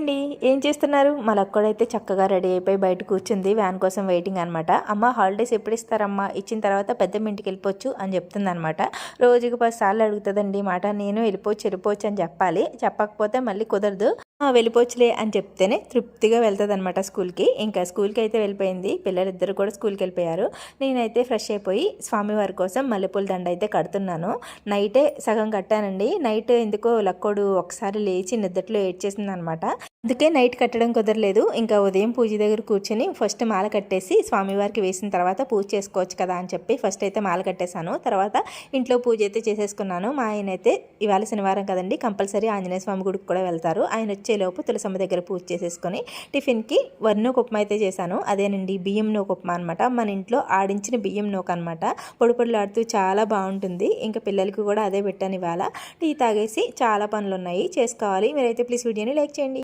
అండి ఏం చేస్తున్నారు? మా లక్కోడైతే చక్కగా రెడీ అయిపోయి బయట కూర్చుంది. వ్యాన్ కోసం వెయిటింగ్ అనమాట. అమ్మ హాలిడేస్ ఎప్పుడు ఇస్తారమ్మా? ఇచ్చిన తర్వాత పెద్దమ్మ ఇంటికి వెళ్ళిపోవచ్చు అని చెప్తుంది అనమాట. రోజుకి 10 సార్లు అడుగుతుందండి మాట. నేను వెళ్ళిపోవచ్చు అని చెప్పాలి. చెప్పకపోతే మళ్ళీ కుదరదు. వెళ్ళిపోవచ్చులే అని చెప్తేనే తృప్తిగా వెళ్తుంది అనమాట స్కూల్కి. ఇంకా స్కూల్కి అయితే వెళ్ళిపోయింది. పిల్లలిద్దరు కూడా స్కూల్కి వెళ్ళిపోయారు. నేనైతే ఫ్రెష్ అయిపోయి స్వామివారి కోసం మల్లెపూల దండ అయితే కడుతున్నాను. నైటే సగం కట్టానండి. నైట్ ఎందుకో లక్కోడు ఒకసారి లేచి నిద్దట్లో ఏడ్చేసింది అనమాట. అందుకే నైట్ కట్టడం కుదరలేదు. ఇంకా ఉదయం పూజ దగ్గర కూర్చొని ఫస్ట్ మాల కట్టేసి స్వామివారికి వేసిన తర్వాత పూజ చేసుకోవచ్చు కదా అని చెప్పి ఫస్ట్ అయితే మాల కట్టేశాను. తర్వాత ఇంట్లో పూజ అయితే చేసేసుకున్నాను. మా ఆయన అయితే ఇవాళ శనివారం కదండి, కంపల్సరీ ఆంజనేయ స్వామి గుడికి కూడా వెళ్తారు. ఆయన వచ్చేలోపు తులసమ్మ దగ్గర పూజ చేసేసుకొని టిఫిన్కి వరినూక ఉప్మా అయితే చేశాను. అదేనండి బియ్యం నూక ఉప్మా అనమాట. మన ఇంట్లో ఆడించిన బియ్యం నూక అనమాట. పొడి పొడిలాడుతూ చాలా బాగుంటుంది. ఇంకా పిల్లలకి కూడా అదే పెట్టాను ఇవాళ. టీ తాగేసి చాలా పనులు ఉన్నాయి చేసుకోవాలి. మీరైతే ప్లీజ్ వీడియోని లైక్ చేయండి.